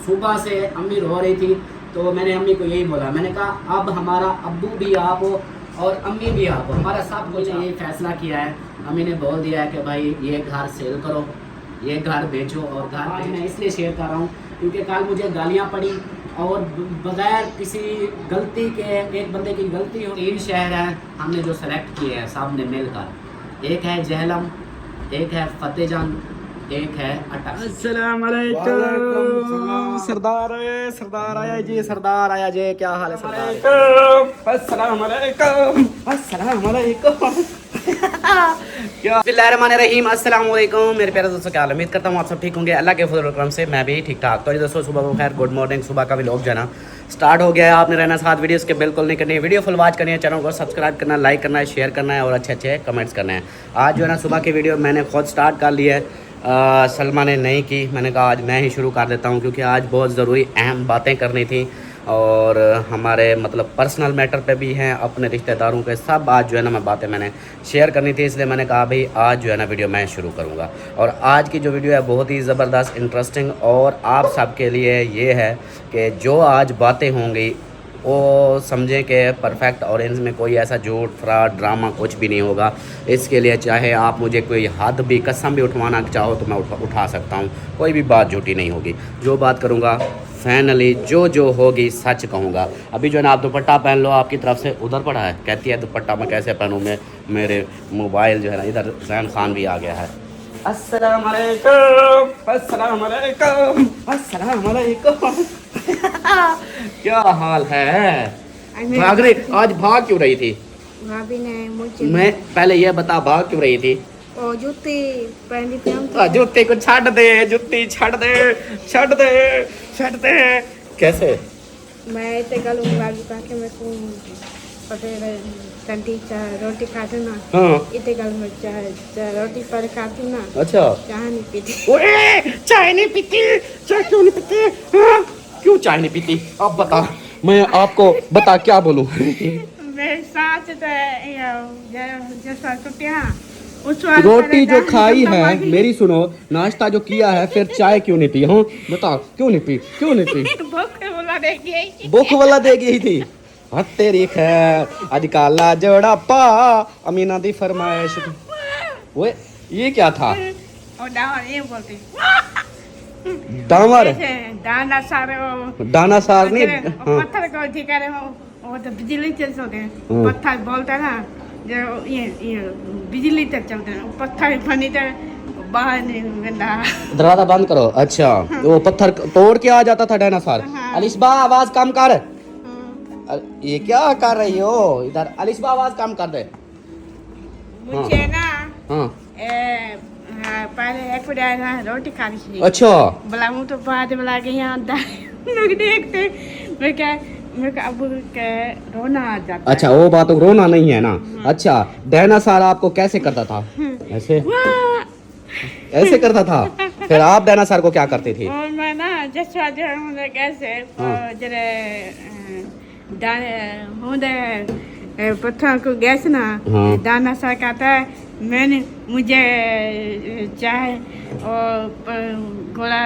सुबह से अम्मी रो रही थी, तो मैंने अम्मी को यही बोला, मैंने कहा अब हमारा अब्बू भी आप हो और अम्मी भी आप हो, हमारा सब कुछ यही फैसला किया है। अम्मी ने बोल दिया है कि भाई ये घर सेल करो, ये घर बेचो। और घर आज मैं इसलिए शेयर कर रहा हूँ क्योंकि कल मुझे गालियाँ पड़ी और बगैर किसी गलती के, एक बंदे की गलती हो। 3 शहर हैं हमने जो सेलेक्ट किए हैं सब ने मिलकर, एक है जहलम, एक है फतेहजंग, एक है अटक। अस्सलाम वालेकुम सरदार आया जी, सरदार आया जी, क्या हाल है सरदार? अस्सलाम वालेकुम, अस्सलाम वालेकुम। क्या बिस्मिल्लाहिर्रहमानिर्रहीम, अस्सलाम वालेकुम मेरे प्यारे दोस्तों, क्या हाल है? उम्मीद करता हूँ आप सब ठीक होंगे। अल्लाह के फजल करम से मैं भी ठीक ठाक। तो जी दोस्तों, सुबह को खैर, गुड मॉर्निंग। सुबह का भी लोग जो है ना स्टार्ट हो गया है। आपने रहना साथ वीडियोस के बिल्कुल नहीं करनी है, वीडियो फुल वॉच करनी है, चैनल को सब्सक्राइब करना है, लाइक करना है, शेयर करना है और अच्छे अच्छे कमेंट्स करने हैं। आज जो है ना सुबह की वीडियो मैंने खुद स्टार्ट कर ली है, सलमा ने नहीं की। मैंने कहा आज मैं ही शुरू कर देता हूँ क्योंकि आज बहुत ज़रूरी अहम बातें करनी थी और हमारे मतलब पर्सनल मैटर पे भी हैं, अपने रिश्तेदारों के सब आज जो है ना मैं बातें मैंने शेयर करनी थी, इसलिए मैंने कहा भाई आज जो है ना वीडियो मैं शुरू करूँगा। और आज की जो वीडियो है बहुत ही ज़बरदस्त, इंटरेस्टिंग और आप सब के लिए ये है कि जो आज बातें होंगी वो समझें कि परफेक्ट और इनमें कोई ऐसा झूठ फ्रॉड ड्रामा कुछ भी नहीं होगा। इसके लिए चाहे आप मुझे कोई हद भी कसम भी उठवाना चाहो तो मैं उठा सकता हूँ, कोई भी बात झूठी नहीं होगी। जो बात करूँगा फाइनली जो होगी सच कहूँगा। अभी जो है ना आप दुपट्टा पहन लो, आपकी तरफ से उधर पड़ा है, कहती है दुपट्टा मैं कैसे पहनूँ, मैं मेरे मोबाइल जो है ना इधर जैन खान भी आ गया है। अस्सलाम वालेकुम, अस्सलाम वालेकुम, अस्सलाम वालेकुम। क्या हाल है? भाग रही आज, भाग क्यों रही थी? भाभी ने मुझे मैं पहले ये बता, भाग क्यों रही थी? और जूते पहनी थी। जूते को छड़ दे, जुत्ती छड़ दे, छड़ दे, छड़ दे। कैसे? मैं इतने गलूंगी भाभी का कि मैं को पटेल कंटी रोटी खाती ना। हाँ इतने गल में रोटी पर खाती ना। अच्छा, चाय नहीं पीती। ओए चाय नहीं पीती? चाय क्यों नहीं पीती? हाँ? क्यों चाय नहीं पीती? अब बता, मैं आपको बता क्या बोलूं। मैं साथ जैसा कुटिया रोटी जो खाई है, मेरी सुनो, नाश्ता जो किया है, फिर चाय क्यों नहीं पी? हाँ बता, क्यों नहीं पी? क्यों नहीं पी? भूख वाला दे गई थी। हाँ तेरी खैर, आज काला जोड़ा पा अमीना दी फरमाइश। वो ये क्या था? ये बोलती डामर, दाना सारे दाना सार नहीं। हाँ। पत्थर को ठिकाने वो तो बिजली से चलते हैं। पत्थर बोलता ना जो ये बिजली तक चलते हैं, पत्थर फनी तक बाहर नहीं गंदा। दरवाजा बंद करो। अच्छा, वो पत्थर तोड़ के आ जाता था डायनासोर। हाँ। अलिशबा आवाज कम कर। ये क्या कर रही हो इधर? अलिशबा आवाज कम कर दे। मुझे ना हाँ पहले एक बड़ा रोटी खा रही थी। अच्छा, बोला मुँह तो बाद बोला के यहाँ लोग देखते मेरे को अब के रोना आ जाता। अच्छा वो बात तो रोना नहीं है ना। अच्छा, डायनासोर आपको कैसे करता था? ऐसे ऐसे करता था? फिर आप डायनासोर को क्या करती थी? और मैं ना जैसा जो मुझे कैसे जरे पत्थर को गैस ना हाँ। दाना सा कहता है, मैंने मुझे चाहे और गोला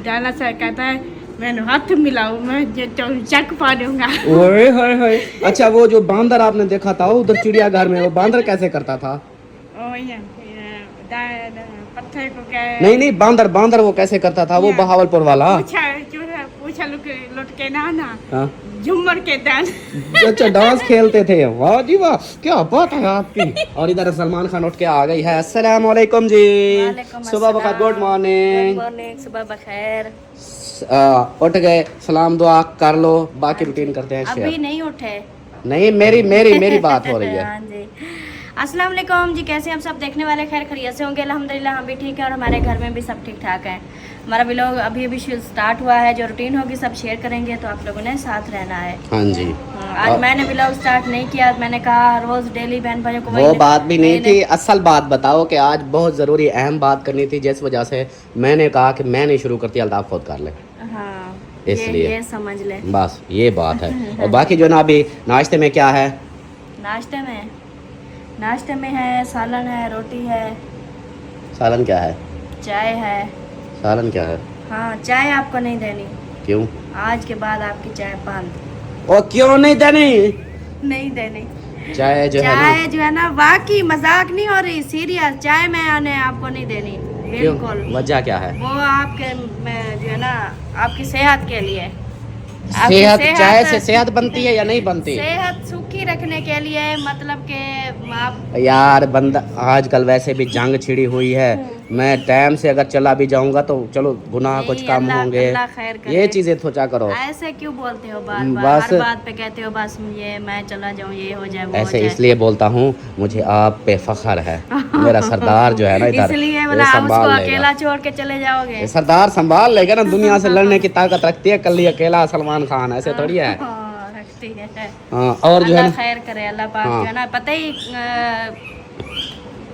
दाना सा कहता है, मैंने हाथ मिलाऊं मैं चक पा दूंगा। ओए होए होए। अच्छा, वो जो बांदर आपने देखा था उधर चिड़ियाघर में, वो बांदर कैसे करता था? पत्थर को क्या नहीं बांदर वो कैसे करता था? वो बहावलपुर वाला पूछा लुट के ना हाँ। झूमर के डांस। अच्छा, डांस खेलते थे। वाह जी वाह, क्या बात है आपकी। और इधर सलमान खान उठ के आ गई है। अस्सलाम वालेकुम जी। सुबह बखैर, गुड मॉर्निंग। सुबह बखैर। उठ गए, सलाम दुआ कर लो, बाकी रूटीन करते हैं शेयर। अभी नहीं उठे। नहीं, मेरी बात हो रही है। हाँ जी। अस्सलाम वालेकुम जी, कैसे हम सब देखने वाले खैर खैरियत से होंगे? अल्हम्दुलिल्लाह हम भी ठीक है और हमारे घर में भी सब ठीक ठाक है। हमारा व्लॉग अभी स्टार्ट हुआ है, जो रूटीन होगी सब शेयर करेंगे, तो आप लोगों ने साथ रहना है। हाँ जी। आज मैंने व्लॉग स्टार्ट नहीं किया, मैंने कहा रोज डेली बहन भाइयों को वो बात भी नहीं थी। असल बात बताओ कि आज बहुत ज़रूरी अहम बात करनी थी, जिस वजह से मैंने कहा कि मैं नहीं शुरू करती, अल्ताफ खुद कर ले। हाँ, इसलिए ये समझ ले, बस ये बात है। और बाकी जो ना अभी नाश्ते में क्या है? नाश्ते में है सालन है, रोटी है। सालन क्या है? चाय है। सालन क्या है? हाँ, चाय आपको नहीं देनी। क्यों? आज के बाद आपकी चाय बंद। और क्यों नहीं देनी? नहीं देनी चाय जो है ना, चाय जो है ना, बाकी मजाक नहीं हो रही, सीरियस, चाय मैंने आपको नहीं देनी क्यों? बिल्कुल। वजह क्या है? वो आपके जो है ना, आपकी सेहत के लिए। आपकी सेहत, चाय से सेहत बनती है या नहीं बनती? सेहत सूखी रखने के लिए, मतलब कि आप यार बंदा आजकल वैसे भी जंग छिड़ी हुई है, मैं टाइम से अगर चला भी जाऊंगा तो चलो गुनाह कुछ नहीं, कम अल्लाह- होंगे, अल्लाह खैर करे। ये चीजें सोचा करो। ऐसे क्यों बोलते हो बार बार? बस- हर बात पे कहते हो बस ये मैं चला जाऊं, ये हो जाए, वो ऐसे हो जाए। इसलिए बोलता हूँ, मुझे आप पे फख्र है। मेरा सरदार जो है ना इधर, इसलिए ये बोला, आप उसको संभाल अकेला लेगा। छोड़ के चले जाओगे। ये सरदार संभाल लेगा ना, दुनिया से लड़ने की ताकत रखती है। कल ही अकेला सलमान खान, ऐसे थोड़ी है। हाँ, रखती है। हाँ, और जो है अल्लाह ना, खैर करे, अल्लाह पाक हाँ। जो है ना, पता ही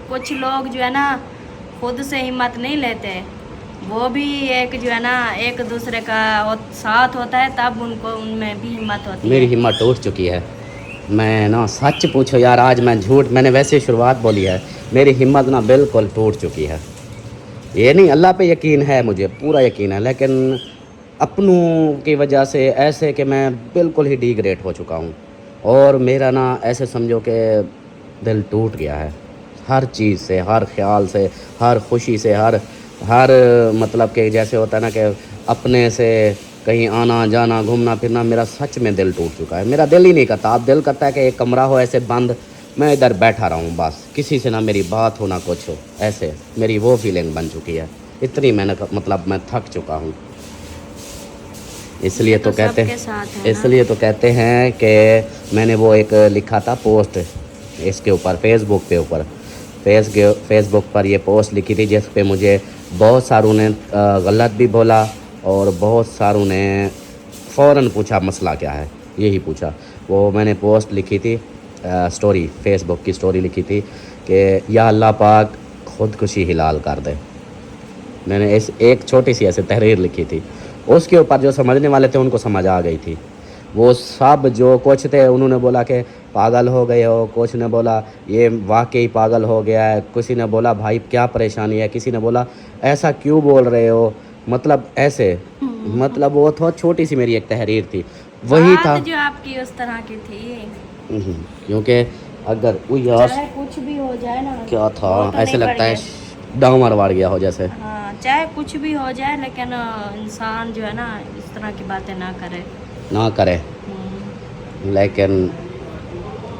कुछ लोग जो है ना खुद से हिम्मत नहीं लेते, वो भी एक जो है ना एक दूसरे का साथ होता है, तब उनको उनमें भी हिम्मत होती मेरी है। हिम्मत टूट चुकी है। मैं ना सच पूछो यार, आज मैं झूठ, मैंने वैसे शुरुआत बोली है, मेरी हिम्मत ना बिल्कुल टूट चुकी है। ये नहीं, अल्लाह पे यकीन है, मुझे पूरा यकीन है, लेकिन अपनों की वजह से ऐसे कि मैं बिल्कुल ही डिग्रेड हो चुका हूँ। और मेरा ना ऐसे समझो कि दिल टूट गया है, हर चीज़ से, हर ख्याल से, हर खुशी से, हर मतलब कि जैसे होता है ना कि अपने से कहीं आना जाना, घूमना फिरना, मेरा सच में दिल टूट चुका है। मेरा दिल ही नहीं करता, अब दिल करता है कि एक कमरा हो ऐसे बंद, मैं इधर बैठा रहूं बस, किसी से ना मेरी बात हो ना कुछ हो, ऐसे मेरी वो फीलिंग बन चुकी है। इतनी मैंने मतलब मैं थक चुका हूँ। इसलिए तो कहते सबके हैं, साथ है ना। इसलिए तो कहते हैं कि मैंने वो एक लिखा था पोस्ट इसके ऊपर, फेसबुक पर ये पोस्ट लिखी थी, जिस पे मुझे बहुत सारों ने गलत भी बोला और बहुत सारों ने फ़ौरन पूछा मसला क्या है, यही पूछा। वो मैंने पोस्ट लिखी थी, स्टोरी, फेसबुक की स्टोरी लिखी थी कि या अल्लाह पाक खुदकुशी हिलाल कर दे। मैंने इस एक छोटी सी ऐसे तहरीर लिखी थी, उसके ऊपर जो समझने वाले थे उनको समझ आ गई थी। वो सब जो कुछ थे उन्होंने बोला कि पागल हो गए हो, कुछ ने बोला ये वाकई पागल हो गया है, किसी ने बोला भाई क्या परेशानी है, किसी ने बोला ऐसा क्यों बोल रहे हो, मतलब ऐसे, मतलब वो तो छोटी सी मेरी एक तहरीर थी, वही बात था। जो आपकी उस तरह की थी, क्योंकि अगर वो यार चाहे कुछ भी हो जाए ना, क्या था, वो तो ऐसे नहीं लगता है बढ़िया। डामर वाड़ गया हो जैसे। हाँ, चाहे कुछ भी हो जाए, लेकिन इंसान जो है ना इस तरह की बातें ना करे। ना करे, हम्म, लेकिन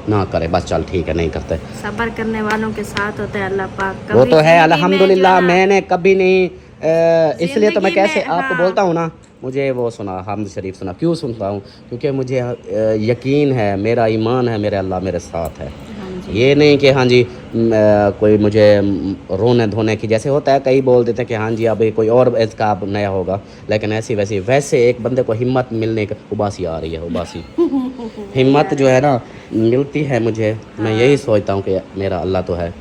ना करे बस, चल ठीक है, नहीं करते। सब्र करने वालों के साथ होता है अल्लाह पाक। वो कभी तो है जिंदगी में अल्हम्दुलिल्लाह, जो है ना, मैंने कभी नहीं इसलिए तो मैं जिंदगी कैसे में, आपको हाँ। बोलता हूँ ना, मुझे वो सुना हमद शरीफ सुना, क्यों सुनता हूँ, क्योंकि मुझे यकीन है, मेरा ईमान है, मेरे अल्लाह मेरे साथ है। हाँ जी। ये नहीं कि हाँ जी कोई मुझे रोने धोने की, जैसे होता है कई बोल देते हैं कि हाँ जी अभी कोई और इसका अब नया होगा, लेकिन ऐसी वैसे एक बंदे को हिम्मत मिलने की उबासी आ रही है, उबासी हिम्मत जो है ना मिलती है मुझे, मैं यही सोचता हूँ कि मेरा अल्लाह तो है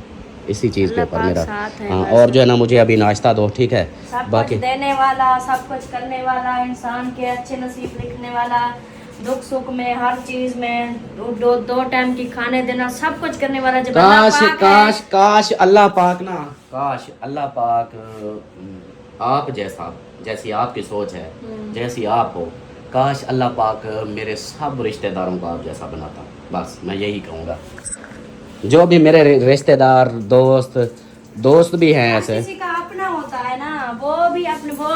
इसी चीज़ के अल्लाह ऊपर पाक मेरा। साथ है हाँ, बस। और जो है ना मुझे अभी नाश्ता दो, ठीक है, सब बाकी कुछ देने वाला, सब कुछ करने वाला, इंसान के अच्छे नसीब लिखने वाला, दुख सुख में, हर चीज में, दो टाइम की खाने देना, सब कुछ करने वाला जब अल्लाह काश पाक काश है। काश अल्लाह पाक ना, काश अल्लाह पाक आप जैसा, जैसी आपकी सोच है, जैसी आप हो, काश अल्लाह पाक मेरे सब रिश्तेदारों को आप जैसा बनाता। बस मैं यही कहूँगा, जो भी मेरे रिश्तेदार दोस्त भी हैं हर ऐसे, किसी का अपना होता है ना, वो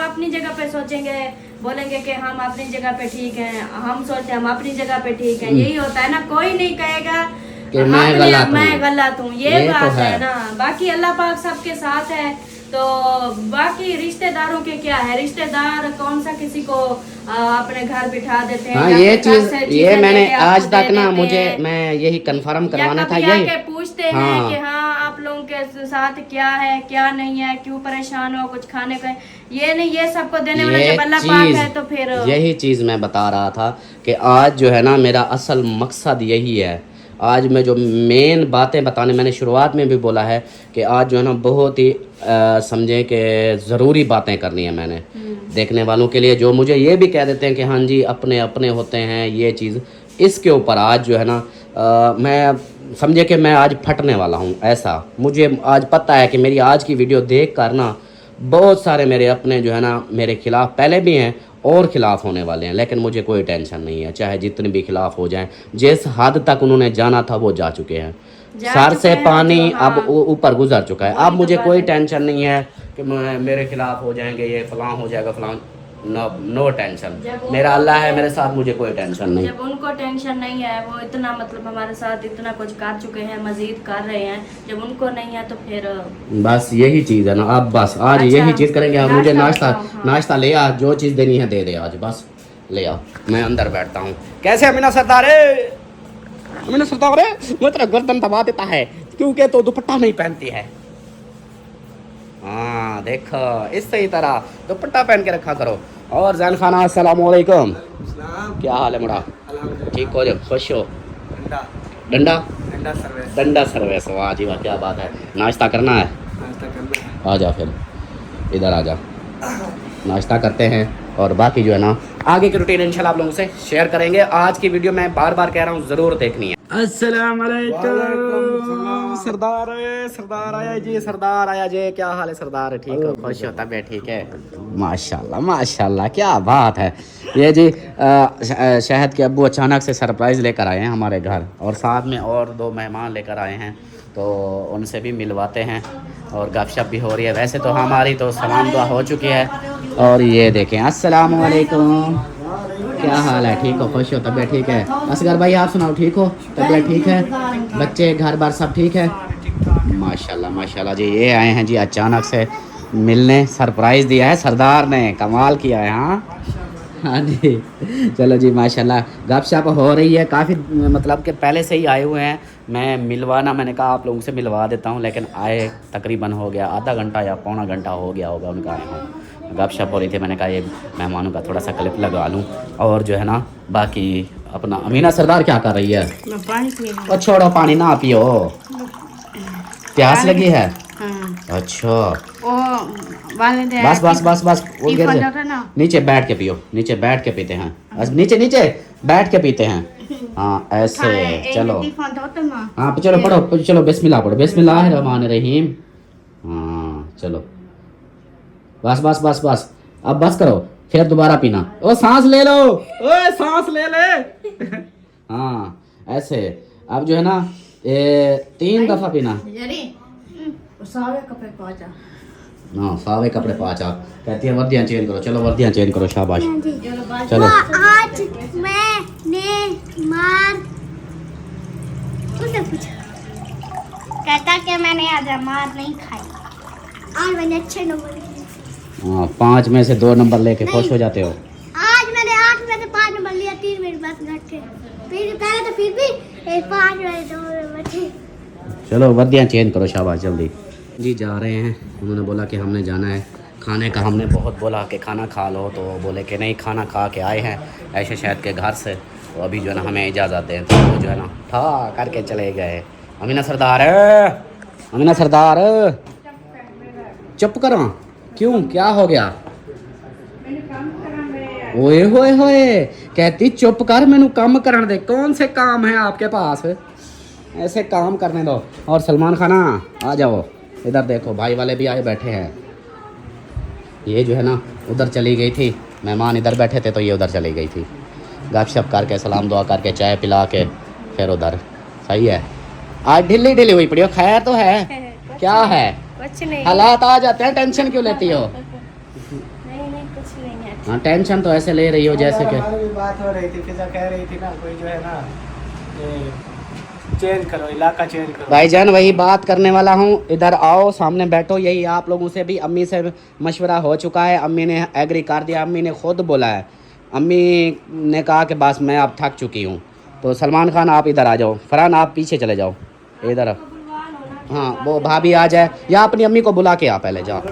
अपनी जगह पे सोचेंगे, बोलेंगे कि हम अपनी जगह पे ठीक हैं, हम सोचते हैं हम अपनी जगह पे ठीक हैं, यही होता है ना। कोई नहीं कहेगा कि मैं गलत हूँ, ये ये तो बात है है। ना। बाकी अल्लाह पाक सबके साथ है, तो बाकी रिश्तेदारों के क्या है, रिश्तेदार कौन सा किसी को अपने घर बिठा देते हैं। हाँ या ये फिर घर चीज, से ये चीजें मैंने लेके आपको आज दे तक ना देते मुझे, हैं। मैं यही कंफर्म करवाना या था, कभी यही आके पूछते हैं हाँ। कि हाँ आप लोगों के साथ क्या है क्या नहीं है, क्यों परेशान हो, कुछ खाने का, ये नहीं, ये सबको देने वाला जब अल्लाह पाक है तो फिर यही चीज़ मैं बता रहा था कि आज जो है ना मेरा असल मकसद यही है। आज मैं जो मेन बातें बताने, मैंने शुरुआत में भी बोला है कि आज जो है ना बहुत ही समझें कि ज़रूरी बातें करनी है मैंने देखने वालों के लिए, जो मुझे ये भी कह देते हैं कि हाँ जी अपने अपने होते हैं, ये चीज़ इसके ऊपर आज जो है ना मैं समझे कि मैं आज फटने वाला हूँ। ऐसा मुझे आज पता है कि मेरी आज की वीडियो देख कर ना बहुत सारे मेरे अपने जो है ना मेरे खिलाफ पहले भी हैं और ख़िलाफ़ होने वाले हैं, लेकिन मुझे कोई टेंशन नहीं है, चाहे जितने भी खिलाफ हो जाएं। जिस हद तक उन्होंने जाना था वो जा चुके हैं, सर से पानी अब ऊपर गुजर चुका है। अब मुझे कोई टेंशन नहीं है कि मेरे खिलाफ हो जाएंगे, ये फलां हो जाएगा फलां, नो टेंशन। मेरा अल्लाह है मेरे साथ, मुझे कोई टेंशन नहीं। जब उनको टेंशन नहीं है, वो इतना मतलब हमारे साथ इतना कुछ कर चुके हैं, मजीद कर रहे हैं, जब उनको नहीं है तो फिर बस यही चीज़ है ना। अब बस आज यही चीज़ करेंगे। अब मुझे नाश्ता ले आ, जो चीज़ देनी है दे दे आज, बस ले आ, मैं अंदर बैठता हूँ। कैसे अमीना सरदार अमीना सरदार वो तेरा गर्दन दबा देता है क्योंकि तो दुपट्टा नहीं पहनती है। हाँ देखो, इस सही तरह दुपट्टा पहन के रखा करो। और जैन खाना अस्सलाम वालेकुम, क्या हाल है मुड़ा? ठीक हो जो, खुश हो? डंडा डंडा सर्विस, वाह जी वाह, क्या बात है। नाश्ता करना है? आ जा फिर इधर आ जा, नाश्ता करते हैं और बाकी जो है ना आगे की रूटीन इंशाल्लाह आप लोगों से शेयर करेंगे। आज की वीडियो मैं बार बार कह रहा हूँ ज़रूर देखनी है। अस्सलाम वालेकुम सरदार, सरदार आया जी, सरदार आया जी, क्या हाल है सरदार? ठीक हो, खुश हो, तबीयत ठीक है? माशाल्लाह माशाल्लाह, क्या बात है। ये जी शहद के अब्बू अचानक से सरप्राइज़ लेकर आए हैं हमारे घर, और साथ में और 2 मेहमान लेकर आए हैं, तो उनसे भी मिलवाते हैं और गपशप भी हो रही है। वैसे तो हमारी तो सलाम दुआ हो चुकी है। और ये देखें, अस्सलाम वालेकुम, क्या हाल है? ठीक हो, खुश हो, तबीयत ठीक है? असगर भाई आप सुनाओ, ठीक हो, तबीयत ठीक है? बच्चे घर बार सब ठीक है? माशाल्लाह माशाल्लाह जी। ये आए हैं जी अचानक से मिलने, सरप्राइज़ दिया है सरदार ने, कमाल किया है। हाँ जी, चलो जी माशाल्लाह, गपशप हो रही है काफ़ी, मतलब कि पहले से ही आए हुए हैं। मैं मिलवाना, मैंने कहा आप लोगों से मिलवा देता हूँ, लेकिन आए तकरीबन हो गया आधा घंटा या पौना घंटा हो गया होगा उनका आए हों। गपशप हो रही थी, मैंने कहा ये मेहमानों का थोड़ा सा क्लिप लगा लूँ। और जो है ना बाकी अपना अमीना सरदार क्या कर रही है? और छोड़ो, पानी ना पियो, प्यास लगी है। अच्छा बस बस बस बस, वो गिर जाए, नीचे बैठ के पियो, नीचे बैठ के पीते हैं, नीचे नीचे बैठ के पीते हैं। हाँ ऐसे, चलो हाँ चलो पढ़ो, चलो बिस्मिल्लाह पढ़ो, बिस्मिल्लाहिर्रहमानिर्रहीम। हाँ चलो बस बस बस बस, अब बस करो, फिर दोबारा पीना। ओ सांस ले लो, ओए सांस ले ले। हाँ ऐसे, अब जो है ना 3 दफ़ा पीना। हाँ सावे कपड़े पाचा, कहती है वर्दियाँ चेंज करो, चलो वर्दियाँ चेंज करो, शाबाश चलो। आज मैंने मार कहता कि मैंने आज मार नहीं खाई, आज मैंने अच्छे नंबर लिए। हाँ 5 में से 2 नंबर लेके खुश हो जाते हो। आज मैंने 8 में से 5 नंबर लिया, 3 मिनट बस घटे, फिर पहले तो फिर भी 5 में 2 नंबर थे। चलो वर्दियाँ चेंज करो, शाबाश जल्दी जी। जा रहे हैं, उन्होंने बोला कि हमने जाना है खाने का, हमने बहुत बोला कि खाना खा लो, तो बोले कि नहीं खाना खा के आए हैं ऐसे शहद के घर से, तो अभी जो है ना हमें इजाज़त दें, तो वो जो है ना ठा करके चले गए। अमीना सरदार, अमीना सरदार चुप करो, क्यों क्या हो गया? ओए होए होए, कहती चुप कर, मैनू काम करन दे। कौन से काम है आपके पास, ऐसे काम करने दो। और सलमान खाना आ जाओ इधर, देखो भाई वाले भी आए बैठे हैं। ये जो है ना उधर चली गई थी, मेहमान इधर बैठे थे तो ये उधर चली गई थी, गपशप करके सलाम दुआ करके चाय पिला के फिर उधर। सही है, आज ढिल्ली ढिल्ली हुई पड़ी हो, खैर तो है? क्या है? कुछ नहीं, हालात आ जाते हैं, टेंशन क्यों लेती हो? नहीं कुछ नहीं है। हाँ टेंशन तो ऐसे ले रही हो जैसे कि बात हो रही थी, फिजा कह रही थी ना कोई जो है ना चेंज करो, इलाका चेंज करो। भाईजान वही बात करने वाला हूँ, इधर आओ सामने बैठो। यही आप लोगों से भी अम्मी से मशवरा हो चुका है, अम्मी ने एग्री कर दिया, अम्मी ने खुद बोला है, अम्मी ने कहा कि बस मैं अब थक चुकी हूँ। तो सलमान खान आप इधर आ जाओ, फरहान आप पीछे चले जाओ इधर। हाँ वो भाभी आ जाए, या अपनी अम्मी को बुला के आ, पहले जाओ।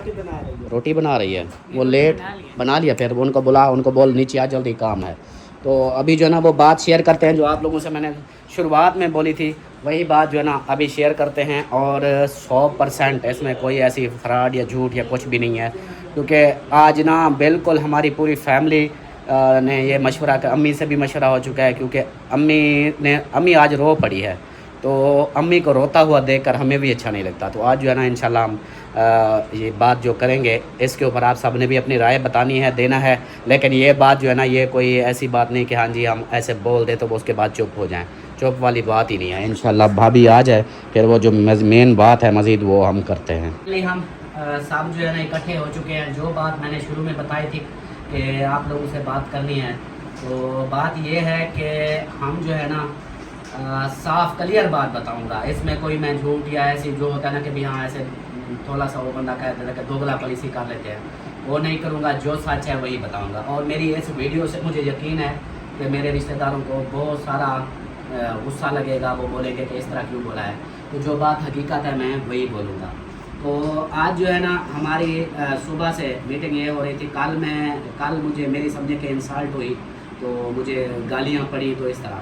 रोटी बना रही है वो, लेट बना लिया, फिर उनको बुला, उनको बोल नीचे आ, जल्दी काम है। तो अभी जो है ना वो बात शेयर करते हैं जो आप लोगों से मैंने शुरुआत में बोली थी, वही बात जो है ना अभी शेयर करते हैं। और 100% इसमें कोई ऐसी फ्रॉड या झूठ या कुछ भी नहीं है, क्योंकि आज ना बिल्कुल हमारी पूरी फैमिली ने ये मशवरा कर, अम्मी से भी मशवरा हो चुका है, क्योंकि अम्मी आज रो पड़ी है। تو امی کو روتا ہوا دیکھ کر ہمیں بھی اچھا نہیں لگتا. تو آج جو ہے نا انشاءاللہ ہم یہ بات جو کریں گے اس کے اوپر آپ سب نے بھی اپنی رائے بتانی ہے, دینا ہے. لیکن یہ بات جو ہے نا یہ کوئی ایسی بات نہیں کہ ہاں جی ہم ایسے بول دیں تو وہ اس کے بعد چپ ہو جائیں. چپ والی بات ہی نہیں ہے. انشاءاللہ بھابھی آ جائے پھر وہ جو مین بات ہے مزید وہ ہم کرتے ہیں. ہم سب جو ہے نا اکٹھے ہو چکے ہیں. جو بات میں نے شروع میں بتائی تھی کہ آپ لوگوں سے بات کرنی ہے, تو بات یہ ہے کہ ہم جو ہے نا صاف کلیئر بات بتاؤں گا. اس میں کوئی میں جھوٹ یا ایسی جو ہوتا ہے نا کہ بھی ہاں ایسے تھوڑا سا وہ بندہ کہتا ہے کہ دوگلا پالیسی کر لیتے ہیں, وہ نہیں کروں گا. جو سچ ہے وہی بتاؤں گا. اور میری اس ویڈیو سے مجھے یقین ہے کہ میرے رشتہ داروں کو بہت سارا غصہ لگے گا, وہ بولیں گے کہ اس طرح کیوں بولا ہے. تو جو بات حقیقت ہے میں وہی بولوں گا. تو آج جو ہے نا ہماری صبح سے میٹنگ یہ ہو رہی تھی. کل مجھے میری سمجھے کہ انسلٹ ہوئی تو مجھے گالیاں پڑی. تو اس طرح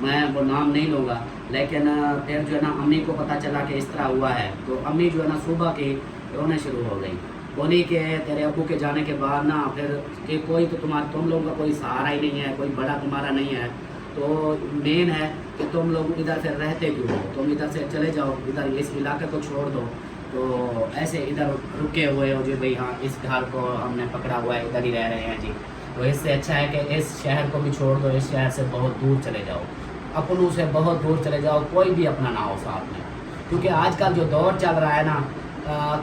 میں وہ نام نہیں لوں گا, لیکن پھر جو ہے نا امی کو پتہ چلا کہ اس طرح ہوا ہے. تو امی جو ہے نا صبح کی رونے شروع ہو گئی. بولی کہ تیرے ابو کے جانے کے بعد نا پھر کہ کوئی تو تم لوگوں کا کوئی سہارا ہی نہیں ہے, کوئی بڑا تمہارا نہیں ہے. تو مین ہے کہ تم لوگ ادھر سے رہتے کیوں ہو, تم ادھر سے چلے جاؤ, ادھر اس علاقے کو چھوڑ دو. تو ایسے ادھر رکے ہوئے ہو جو بھئی ہاں اس گھر کو ہم نے پکڑا ہوا ہے, ادھر ہی رہ رہے ہیں جی. تو اس سے اچھا ہے کہ اس شہر کو بھی چھوڑ دو, اس شہر سے بہت دور چلے جاؤ, اپنوں سے بہت دور چلے جاؤ, کوئی بھی اپنا نہ ہو ساتھ میں. کیونکہ آج کل جو دور چل رہا ہے نا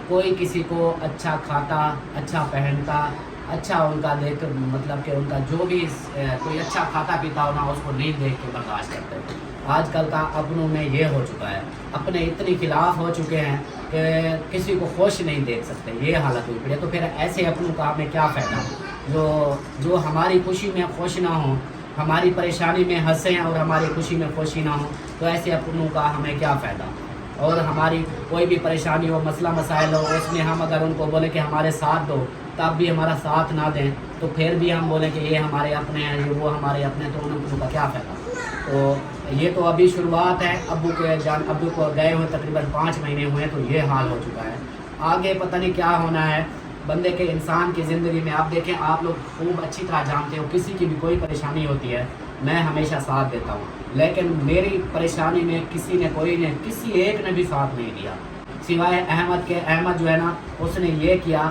کوئی کسی کو اچھا کھاتا, اچھا پہنتا, اچھا ان کا دیکھ مطلب کہ ان کا جو بھی کوئی اچھا کھاتا پیتا ہو نا اس کو نہیں دیکھ کے برداشت کرتے. آج کل کا اپنوں میں یہ ہو چکا ہے, اپنے اتنی خلاف ہو چکے ہیں کہ کسی کو خوش نہیں دیکھ سکتے. یہ حالت ہوئی پڑی ہے. تو پھر ایسے اپنوں کا ہمیں کیا فائدہ جو ہماری خوشی میں خوش نہ ہوں, ہماری پریشانی میں ہنسیں اور ہماری خوشی میں خوشی نہ ہو. تو ایسے اپنوں کا ہمیں کیا فائدہ. اور ہماری کوئی بھی پریشانی ہو, مسئلہ مسائل ہو, اس میں ہم اگر ان کو بولیں کہ ہمارے ساتھ دو تب بھی ہمارا ساتھ نہ دیں, تو پھر بھی ہم بولیں کہ یہ ہمارے اپنے ہیں, یہ وہ ہمارے اپنے, تو ان کا کیا فائدہ. تو یہ تو ابھی شروعات ہے. ابو کو گئے ہوئے تقریباً 5 مہینے ہوئے, تو یہ حال ہو چکا ہے. آگے پتہ نہیں کیا ہونا ہے بندے کے, انسان کی زندگی میں. آپ دیکھیں, آپ لوگ خوب اچھی طرح جانتے ہو کسی کی بھی کوئی پریشانی ہوتی ہے میں ہمیشہ ساتھ دیتا ہوں, لیکن میری پریشانی میں کسی ایک نے بھی ساتھ نہیں دیا سوائے احمد کے. احمد جو ہے نا اس نے یہ کیا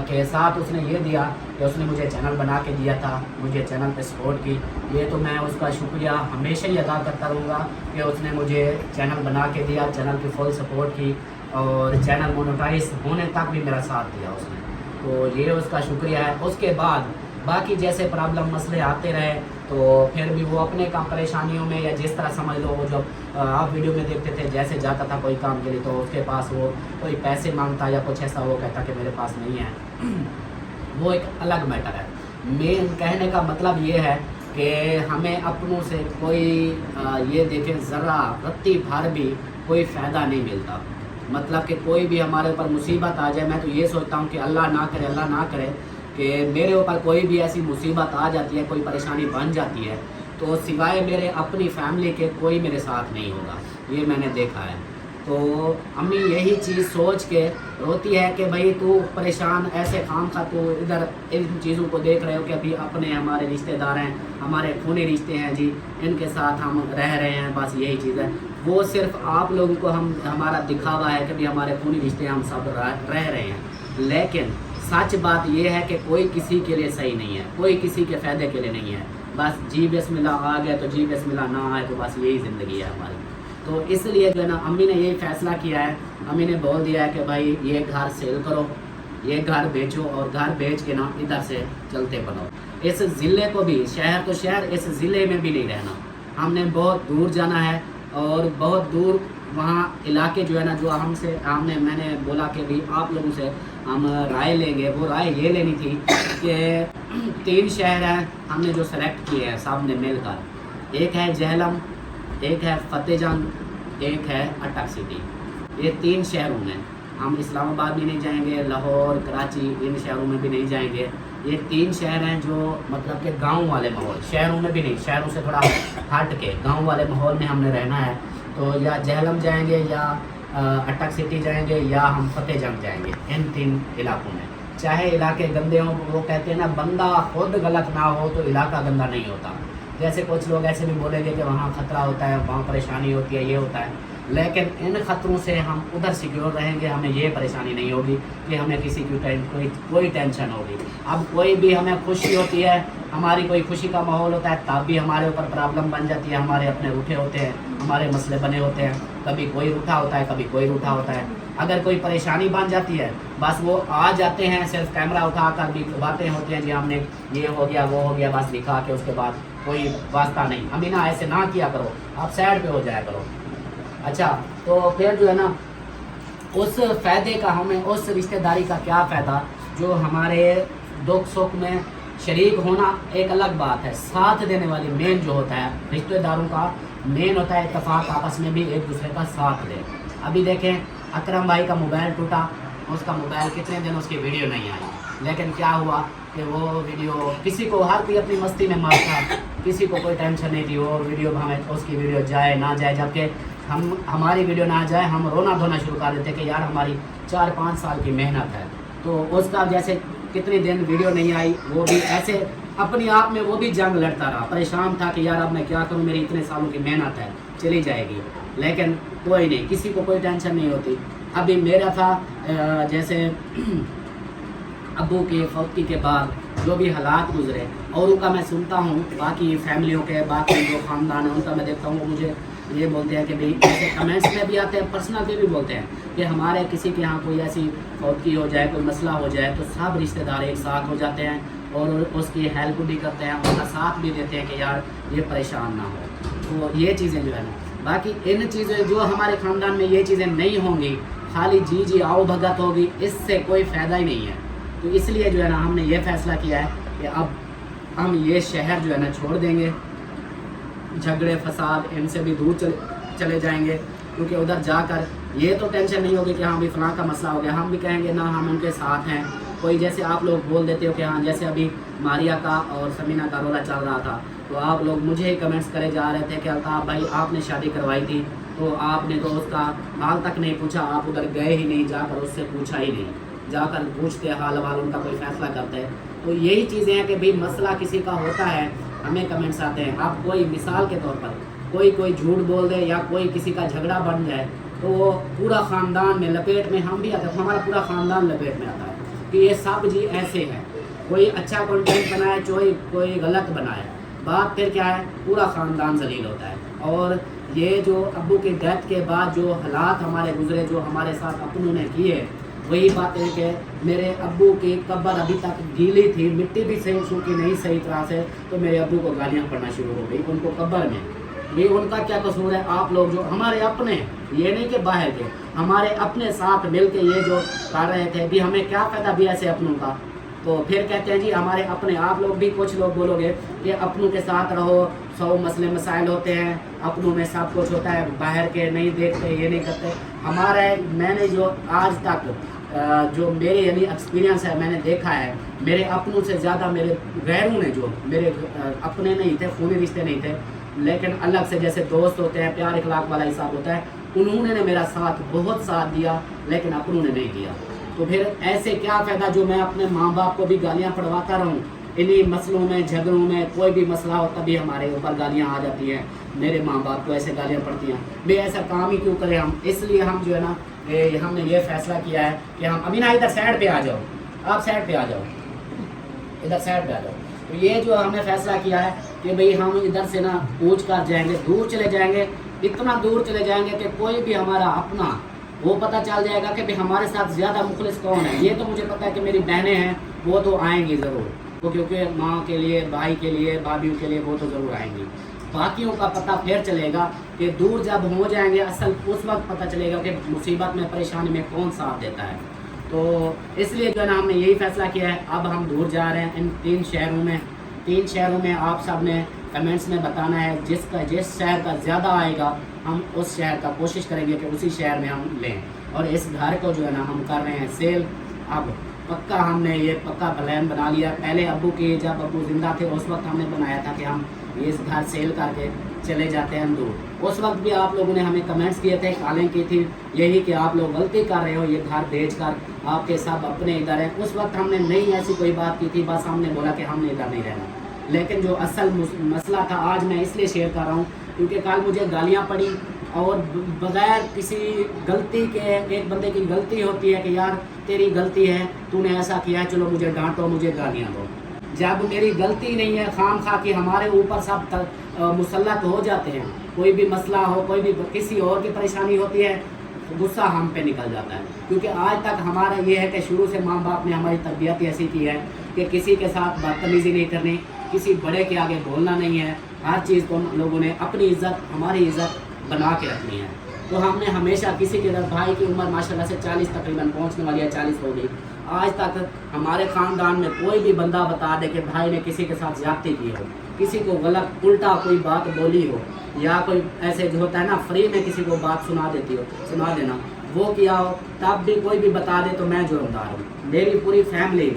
کہ ساتھ اس نے یہ دیا کہ اس نے مجھے چینل بنا کے دیا تھا, مجھے چینل پہ سپورٹ کی. یہ تو میں اس کا شکریہ ہمیشہ ہی ادا کرتا رہوں گا کہ اس نے مجھے چینل بنا کے دیا, چینل کی فل سپورٹ کی, اور چینل مونیٹائز ہونے تک بھی میرا ساتھ دیا اس نے. تو یہ اس کا شکریہ ہے. اس کے بعد باقی جیسے پرابلم مسئلے آتے رہے تو پھر بھی وہ اپنے کام پریشانیوں میں, یا جس طرح سمجھ لو وہ جب آپ ویڈیو میں دیکھتے تھے جیسے جاتا تھا کوئی کام کے لیے تو اس کے پاس وہ کوئی پیسے مانگتا یا کچھ ایسا, وہ کہتا کہ میرے پاس نہیں ہے. وہ ایک الگ میٹر ہے. مین کہنے کا مطلب یہ ہے کہ ہمیں اپنوں سے کوئی یہ دیکھیں ذرا رتی بھر بھی کوئی فائدہ نہیں ملتا. مطلب کہ کوئی بھی ہمارے اوپر مصیبت آ جائے, میں تو یہ سوچتا ہوں کہ اللہ نہ کرے کہ میرے اوپر کوئی بھی ایسی مصیبت آ جاتی ہے, کوئی پریشانی بن جاتی ہے, تو سوائے میرے اپنی فیملی کے کوئی میرے ساتھ نہیں ہوگا. یہ میں نے دیکھا ہے. تو امی یہی چیز سوچ کے روتی ہے کہ بھائی تو پریشان ایسے خام خواہ تو ادھر ان چیزوں کو دیکھ رہے ہو کہ ابھی اپنے ہمارے رشتہ دار ہیں, ہمارے خونی رشتے ہیں جی, ان کے ساتھ ہم رہ رہے ہیں, بس یہی چیز ہے. وہ صرف آپ لوگوں کو ہمارا دکھاوا ہے کہ بھی ہمارے خونی رشتے ہم سب رہ رہے ہیں, لیکن سچ بات یہ ہے کہ کوئی کسی کے لیے صحیح نہیں ہے, کوئی کسی کے فائدے کے لیے نہیں ہے. بس جی بسم اللہ آ گیا تو جی بسم اللہ, نہ آئے تو بس یہی زندگی ہے ہماری. تو اس لیے جو ہے نا امی نے یہ فیصلہ کیا ہے, امی نے بول دیا ہے کہ بھائی یہ گھر سیل کرو, یہ گھر بیچو, اور گھر بیچ کے نا ادھر سے چلتے بنو. اس ضلع کو بھی, شہر تو شہر, اس ضلع میں بھی نہیں رہنا. ہم نے بہت دور جانا ہے, اور بہت دور وہاں علاقے جو ہے نا جو میں نے بولا کہ بھی آپ لوگوں سے ہم رائے لیں گے. وہ رائے یہ لینی تھی کہ 3 شہر ہیں ہم نے جو سلیکٹ کیے ہیں سب نے مل کر. ایک ہے جہلم, ایک ہے فتح جنگ, ایک ہے اٹک سٹی. یہ 3 شہروں میں ہم اسلام آباد بھی نہیں جائیں گے, لاہور, کراچی, ان شہروں میں بھی نہیں جائیں گے. یہ 3 شہر ہیں جو مطلب کہ گاؤں والے ماحول, شہروں میں بھی نہیں, شہروں سے تھوڑا ہٹ کے گاؤں والے ماحول میں ہم نے رہنا ہے. تو یا جہلم جائیں گے, یا اٹک سٹی جائیں گے, یا ہم فتح جنگ جائیں گے. ان 3 علاقوں میں چاہے علاقے گندے ہوں, وہ کہتے ہیں نا بندہ خود غلط نہ ہو تو علاقہ گندہ نہیں ہوتا. जैसे कुछ लोग ऐसे भी बोलेंगे कि वहाँ खतरा होता है, वहाँ परेशानी होती है, ये होता है, लेकिन इन ख़तरों से हम उधर सिक्योर रहेंगे, हमें ये परेशानी नहीं होगी कि हमें किसी की कोई टेंशन होगी। अब कोई भी हमें खुशी होती है, हमारी कोई खुशी का माहौल होता है, तब भी हमारे ऊपर प्रॉब्लम बन जाती है, हमारे अपने रूठे होते हैं, हमारे मसले बने होते हैं, कभी कोई रूठा होता है, कभी कोई रूठा होता है। अगर कोई परेशानी बन जाती है, बस वो आ जाते हैं, सिर्फ कैमरा उठा कर भी बातें होती हैं जी हमने ये हो गया वो हो गया, बस दिखा के उसके बाद कोई वास्ता नहीं। अमीना ऐसे ना किया करो, आप साइड पे हो जाया करो। अच्छा, तो फिर जो है ना, उस फ़ायदे का हमें, उस रिश्तेदारी का क्या फ़ायदा जो हमारे दुख सुख में शरीक होना एक अलग बात है, साथ देने वाली मेन जो होता है रिश्तेदारों का मेन होता है इत्तेफाक, आपस में भी एक दूसरे का साथ दे। अभी देखें अकरम भाई का मोबाइल टूटा, उसका मोबाइल कितने दिन उसकी वीडियो नहीं आई, लेकिन क्या हुआ कि वो वीडियो किसी को, हर कोई अपनी मस्ती में मारता, किसी को कोई टेंशन नहीं थी, वो वीडियो हमें उसकी वीडियो जाए ना जाए, जबकि हमारी वीडियो ना जाए हम रोना धोना शुरू कर देते कि यार हमारी 4-5 साल की मेहनत है। तो उसका जैसे कितने दिन वीडियो नहीं आई, वो भी ऐसे अपने आप में वो भी जंग लड़ता रहा, परेशान था कि यार अब मैं क्या करूं, मेरी इतने सालों की मेहनत है चली जाएगी, लेकिन कोई नहीं, किसी को कोई टेंशन नहीं होती। अभी मेरा था जैसे अब्बू की फौती के बाद जो भी हालात गुजरे, और उनका मैं सुनता हूँ, बाकी फैमिलियों के, बाकी जो ख़ानदान है उनका मैं देखता हूँ, वो मुझे ये बोलते हैं कि भाई ऐसे कमेंट्स में भी आते हैं, पर्सनल पे भी बोलते हैं कि हमारे किसी के यहाँ कोई ऐसी फौतगी हो जाए, कोई मसला हो जाए, तो सब रिश्तेदार एक साथ हो जाते हैं और उसकी हेल्प भी करते हैं, उसका साथ भी देते हैं कि यार ये परेशान ना हो। तो ये चीज़ें जो है ना, बाकी इन चीज़ें जो हमारे ख़ानदान में ये चीज़ें नहीं होंगी, खाली जी जी आओ भगत होगी, इससे कोई फ़ायदा ही नहीं है। तो इसलिए जो है ना हमने ये फ़ैसला किया है कि अब हम ये शहर जो है ना छोड़ देंगे, झगड़े फसाद इनसे भी दूर चले जाएंगे, क्योंकि उधर जाकर ये तो टेंशन नहीं होगी कि हाँ भी फलां का मसला हो गया, हम भी कहेंगे ना हम उनके साथ हैं। कोई जैसे आप लोग बोल देते हो कि हाँ, जैसे अभी मारिया का और समीना का रोला चल रहा था, तो आप लोग मुझे ही कमेंट्स करे जा रहे थे कि अल्ताफ़ भाई आपने शादी करवाई थी तो आपने तो उसका हाल तक नहीं पूछा, आप उधर गए ही नहीं, जाकर उससे पूछा ही नहीं, जाकर पूछते हाल वाल उनका कोई फ़ैसला करते हैं। तो यही चीज़ें हैं कि भाई मसला किसी का होता है, हमें कमेंट्स आते हैं। आप कोई मिसाल के तौर पर कोई झूठ बोल दे या कोई किसी का झगड़ा बन जाए, तो वो पूरा ख़ानदान में लपेट में हम भी आते हैं, हमारा पूरा ख़ानदान लपेट में आता है कि ये सब जी ऐसे हैं, कोई अच्छा कंटेंट बनाए कोई गलत बनाए, बात फिर क्या है, पूरा ख़ानदान जलील होता है। और ये जो अब्बू की डेथ के बाद जो हालात हमारे गुजरे, जो हमारे साथ अपनों ने किए, वही बात है कि मेरे अब्बू की कब्र अभी तक गीली थी, मिट्टी भी सही सूखी नहीं सही तरह से, तो मेरे अब्बू को गालियाँ पड़ना शुरू हो गई उनको कब्र में। ये उनका क्या कसूर है? आप लोग जो हमारे अपने, ये नहीं कि बाहर के, हमारे अपने साथ मिल के ये जो कर रहे थे, भी हमें क्या फ़ायदा भी ऐसे अपनों का। तो फिर कहते हैं जी हमारे अपने, आप लोग भी कुछ लोग बोलोगे कि अपनों के साथ रहो, 100 मसले मसाइल होते हैं, अपनों में सब कुछ होता है, बाहर के नहीं देखते, ये नहीं करते। हमारे मैंने जो आज तक जो मेरे यानी एक्सपीरियंस है, मैंने देखा है, मेरे अपनों से ज़्यादा मेरे गैरों ने, जो मेरे अपने नहीं थे, खूनी रिश्ते नहीं थे, लेकिन अलग से जैसे दोस्त होते हैं, प्यार इखलाक वाला हिसाब होता है, उन्होंने मेरा साथ बहुत साथ दिया, लेकिन अपनों ने नहीं दिया। तो फिर ऐसे क्या फ़ायदा जो मैं अपने माँ बाप को भी गालियाँ पड़वाता रहूँ, इन्हीं मसलों में झगड़ों में, कोई भी मसला हो तभी हमारे ऊपर गालियाँ आ जाती हैं, मेरे माँ बाप को ऐसे गालियाँ पड़ती हैं। भाई ऐसा काम ही क्यों करें हम? इसलिए हम जो है ना हमने ये फैसला किया है कि हम अभी ना, इधर साइड पे आ जाओ, आप साइड पे आ जाओ, इधर साइड पे आ जाओ। तो ये जो हमने फैसला किया है कि भाई हम इधर से ना कूच कर जाएंगे, दूर चले जाएंगे, इतना दूर चले जाएंगे कि कोई भी हमारा अपना, वो पता चल जाएगा कि भाई हमारे साथ ज़्यादा मुखलिस कौन है। ये तो मुझे पता है कि मेरी बहनें हैं, वो तो आएंगी ज़रूर, वो क्योंकि माँ के लिए, भाई के लिए, भाभीयों के लिए वो तो ज़रूर आएंगी। बाकियों का पता फिर चलेगा कि दूर जब हो जाएंगे, असल उस वक्त पता चलेगा कि मुसीबत में, परेशानी में कौन साथ देता है। तो इसलिए जो है ना हमने यही फैसला किया है, अब हम दूर जा रहे हैं इन 3 शहरों में। आप सब ने कमेंट्स में बताना है, जिस शहर का ज़्यादा आएगा हम उस शहर का कोशिश करेंगे कि उसी शहर में हम लें। और इस घर को जो है ना हम कर रहे हैं सेल। अब पक्का हमने ये पक्का प्लान बना लिया, पहले अब्बू की, जब अब्बू ज़िंदा थे उस वक्त हमने बनाया था कि हम इस घर सेल करके चले जाते हैं दूर। उस वक्त भी आप लोगों ने हमें कमेंट्स किए थे, कॉलिंग की थी यही कि आप लोग गलती कर रहे हो, ये घर बेचकर आपके सब अपने इधर हैं। उस वक्त हमने नहीं ऐसी कोई बात की थी, बस हमने बोला कि हमने इधर नहीं रहना। لیکن جو اصل مسئلہ تھا آج میں اس لیے شیئر کر رہا ہوں کیونکہ کل مجھے گالیاں پڑی اور بغیر کسی غلطی کے، ایک بندے کی غلطی ہوتی ہے کہ یار تیری غلطی ہے، تو نے ایسا کیا ہے، چلو مجھے ڈانٹو، مجھے گالیاں دو۔ جب میری غلطی نہیں ہے، خام خواہ کہ ہمارے اوپر سب مسلط ہو جاتے ہیں، کوئی بھی مسئلہ ہو، کوئی بھی کسی اور کی پریشانی ہوتی ہے، غصہ ہم پہ نکل جاتا ہے۔ کیونکہ آج تک ہمارا یہ ہے کہ شروع سے ماں باپ نے ہماری تربیت ایسی کی ہے کہ کسی کے ساتھ بدتمیزی نہیں کرنی، کسی بڑے کے آگے بولنا نہیں ہے، ہر چیز کو لوگوں نے اپنی عزت، ہماری عزت بنا کے رکھنی ہے۔ تو ہم نے ہمیشہ کسی کے در، بھائی کی عمر ماشاءاللہ سے 40 تقریباً پہنچنے والی ہے، 40 ہو گئی، آج تک ہمارے خاندان میں کوئی بھی بندہ بتا دے کہ بھائی نے کسی کے ساتھ زیادتی کی ہو، کسی کو غلط الٹا کوئی بات بولی ہو، یا کوئی ایسے جو ہوتا ہے نا فری میں کسی کو بات سنا دینا وہ کیا ہو، تب بھی کوئی بھی بتا دے تو میں جرمدار ہوں۔ میری پوری فیملی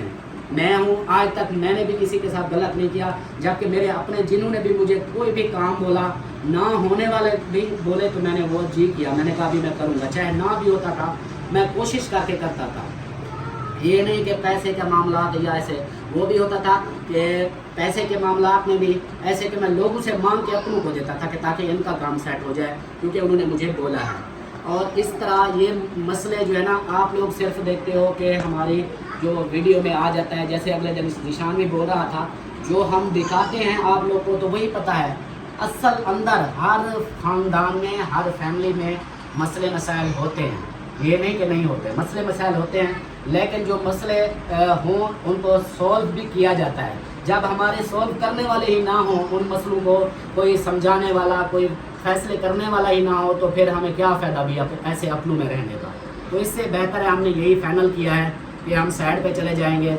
میں ہوں، آج تک میں نے بھی کسی کے ساتھ غلط نہیں کیا، جبکہ میرے اپنے جنہوں نے بھی مجھے کوئی بھی کام بولا، نہ ہونے والے بھی بولے تو میں نے وہ جی کیا، میں نے کہا بھی میں کروں گا، چاہے نہ بھی ہوتا تھا میں کوشش کر کے کرتا تھا۔ یہ نہیں کہ پیسے کے معاملات یا ایسے، وہ بھی ہوتا تھا کہ پیسے کے معاملات میں بھی ایسے کہ میں لوگوں سے مانگ کے اپنوں کو دیتا تھا کہ تاکہ ان کا کام سیٹ ہو جائے، کیونکہ انہوں نے مجھے بولا ہے۔ اور اس طرح یہ مسئلے جو ہے نا، آپ لوگ صرف دیکھتے ہو کہ ہماری جو ویڈیو میں آ جاتا ہے، جیسے اگلے دن ذیشان بھی بول رہا تھا، جو ہم دکھاتے ہیں آپ لوگ کو تو وہی پتہ ہے، اصل اندر ہر خاندان میں، ہر فیملی میں مسئلے مسائل ہوتے ہیں، یہ نہیں کہ نہیں ہوتے، مسئلے مسائل ہوتے ہیں، لیکن جو مسئلے ہوں ان کو سولو بھی کیا جاتا ہے۔ جب ہمارے سولو کرنے والے ہی نہ ہوں، ان مسئلوں کو کوئی سمجھانے والا، کوئی فیصلے کرنے والا ہی نہ ہو، تو پھر ہمیں کیا فائدہ بھی ایسے اپنوں میں رہنے کا۔ تو اس سے بہتر ہے، ہم نے یہی فائنل کیا ہے کہ ہم سائڈ پہ چلے جائیں گے،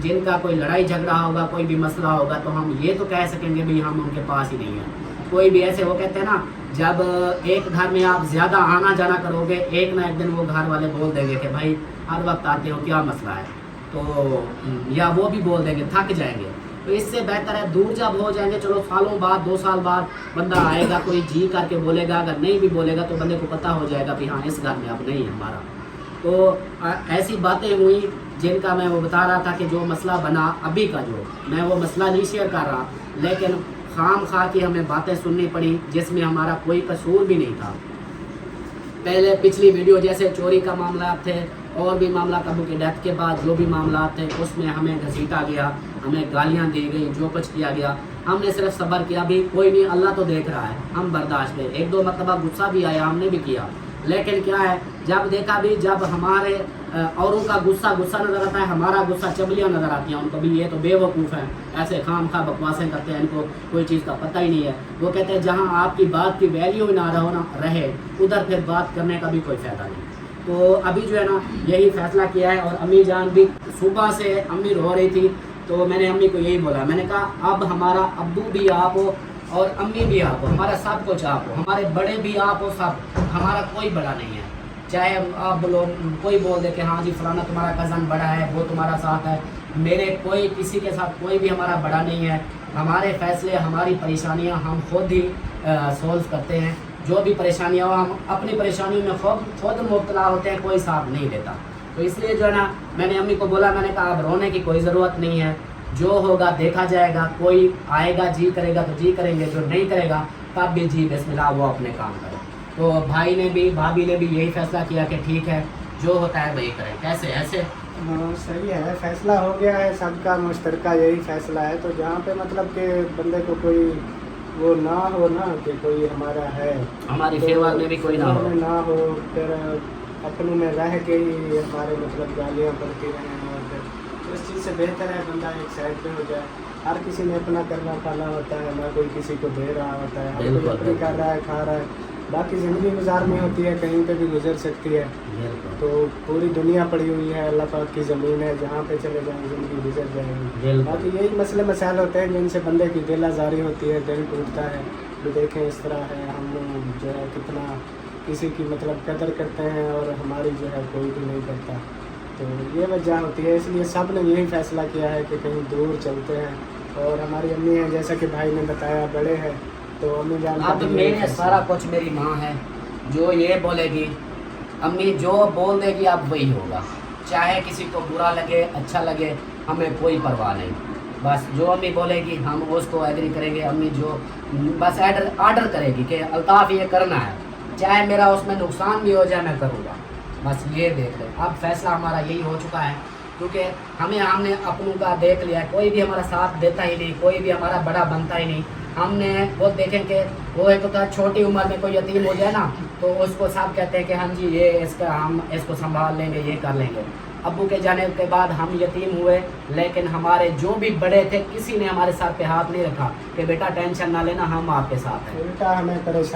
جن کا کوئی لڑائی جھگڑا ہوگا، کوئی بھی مسئلہ ہوگا تو ہم یہ تو کہہ سکیں گے بھی ہم ان کے پاس ہی نہیں ہیں۔ کوئی بھی ایسے وہ کہتے ہیں نا، جب ایک گھر میں آپ زیادہ آنا جانا کرو گے، ایک نہ ایک دن وہ گھر والے بول دیں گے کہ بھائی ہر وقت آتے ہو، کیا مسئلہ ہے، تو یا وہ بھی بول دیں گے، تھک جائیں گے۔ تو اس سے بہتر ہے دور جب ہو جائیں گے، چلو سالوں بعد، 2 سال بعد بندہ آئے گا، کوئی جی کر کے بولے گا، اگر نہیں بھی بولے گا تو بندے کو پتہ ہو جائے گا کہ ہاں اس گھر میں اب نہیں ہے ہمارا۔ تو ایسی باتیں ہوئی جن کا میں وہ بتا رہا تھا کہ جو مسئلہ بنا ابھی کا، جو میں وہ مسئلہ نہیں شیئر کر رہا، لیکن خام خواہ کی ہمیں باتیں سننی پڑی جس میں ہمارا کوئی قصور بھی نہیں تھا۔ پہلے پچھلی ویڈیو جیسے چوری کا معاملات تھے، اور بھی معاملات، ابو کی ڈیتھ کے بعد جو بھی معاملات تھے اس میں ہمیں گھسیٹا گیا، ہمیں گالیاں دی گئی، جو کچھ کیا گیا، ہم نے صرف صبر کیا، بھی کوئی نہیں، اللہ تو دیکھ رہا ہے، ہم برداشت کریں۔ 1-2 مرتبہ غصہ بھی آیا، ہم نے بھی کیا، لیکن کیا ہے، جب دیکھا بھی، جب ہمارے اوروں کا غصہ نظر آتا ہے، ہمارا غصہ چبلیاں نظر آتی ہیں ان کو بھی، یہ تو بے وقوف ہیں، ایسے خام خواہ بکواسیں کرتے ہیں، ان کو کوئی چیز کا پتہ ہی نہیں ہے۔ وہ کہتے ہیں جہاں آپ کی بات کی ویلیو نہ رہے ادھر پھر بات کرنے کا بھی کوئی فائدہ نہیں۔ تو ابھی جو ہے نا یہی فیصلہ کیا ہے، اور امی جان بھی صبح سے امی رو رہی تھی، تو میں نے امی کو یہی بولا، میں نے کہا اب ہمارا ابو بھی آپ ہو اور امی بھی آپ ہو، ہمارا سب کچھ آپ ہو، ہمارے بڑے بھی آپ ہو، سب، ہمارا کوئی بڑا نہیں ہے۔ چاہے آپ لوگ کوئی بول دے کہ ہاں جی فلانا تمہارا کزن بڑا ہے، وہ تمہارا ساتھ ہے، میرے کوئی کسی کے ساتھ کوئی بھی ہمارا بڑا نہیں ہے۔ ہمارے فیصلے، ہماری پریشانیاں ہم خود ہی سولو کرتے ہیں، جو بھی پریشانیاں ہو ہم اپنی پریشانیوں میں خود مبتلا ہوتے ہیں، کوئی ساتھ نہیں دیتا۔ تو اس لیے جو ہے نا میں نے امی کو بولا، میں نے کہا اب رونے کی کوئی ضرورت نہیں ہے، جو ہوگا دیکھا جائے گا، کوئی آئے گا جی کرے گا تو جی کریں گے، جو نہیں کرے گا تب بھی جی بسم اللہ، وہ اپنے کام کرے۔ تو بھائی نے بھی، بھابھی نے بھی یہی فیصلہ کیا کہ ٹھیک ہے جو ہوتا ہے وہی کریں۔ کیسے ایسے صحیح ہے، فیصلہ ہو گیا ہے، سب کا مشترکہ یہی فیصلہ ہے، تو جہاں پہ مطلب کہ بندے کو کوئی وہ نہ ہو نا کہ کوئی ہمارا ہے، ہماری فیور میں بھی کوئی نہ ہو، پھر اپنوں میں رہ کے ہی ہمارے مطلب گالیاں پڑتی رہیں، اور پھر اس چیز سے بہتر ہے بندہ ایک سائڈ پہ ہو جائے۔ ہر کسی نے اپنا کرنا کھانا ہوتا ہے، نہ کوئی کسی کو دے رہا ہوتا ہے، ہر کوئی اپنی کر رہا ہے، کھا رہا ہے، باقی زندگی گزارنی ہوتی ہے، کہیں پہ بھی گزر سکتی ہے، تو پوری دنیا پڑی ہوئی ہے، اللہ پاک کی زمین ہے، جہاں پہ چلے جائیں زندگی گزر جائے گی۔ باقی یہی مسئلے مسائل ہوتے ہیں جن سے بندے کی دل آزاری ہوتی ہے، دل ٹوٹتا ہے، جو دیکھیں اس طرح ہے، ہم جو ہے کتنا کسی کی مطلب قدر کرتے ہیں اور ہماری جو ہے کوئی بھی نہیں کرتا، تو یہ وجہ ہوتی ہے۔ اس لیے سب نے یہی فیصلہ کیا ہے کہ کہیں دور چلتے ہیں، اور ہماری امی ہیں جیسا کہ بھائی نے بتایا، بڑے ہیں، تو امی جان اب میرے سارا کچھ میری ماں ہے، جو یہ بولے گی، امی جو بول دے گی اب وہی ہوگا، چاہے کسی کو برا لگے اچھا لگے، ہمیں کوئی پرواہ نہیں۔ बस जो अम्मी बोलेगी हम उसको एग्री करेंगे। अम्मी जो बस आर्डर करेगी कि अल्ताफ़ ये करना है, चाहे मेरा उसमें नुकसान भी हो जाए मैं करूँगा। बस ये देख लें। अब फैसला हमारा यही हो चुका है, क्योंकि हमने अपनों का देख लिया है, कोई भी हमारा साथ देता ही नहीं, कोई भी हमारा बड़ा बनता ही नहीं। हमने वो देखें कि वो एक होता है छोटी उम्र में कोई यतीम हो जाए ना, तो उसको सब कहते हैं कि हाँ जी ये इसका हम इसको संभाल लेंगे, ये कर लेंगे। अब्बू के जाने के बाद हम यतीम हुए, लेकिन हमारे जो भी बड़े थे किसी ने हमारे सर पे हाथ नहीं रखा कि बेटा टेंशन ना लेना, हम आपके साथ हैं।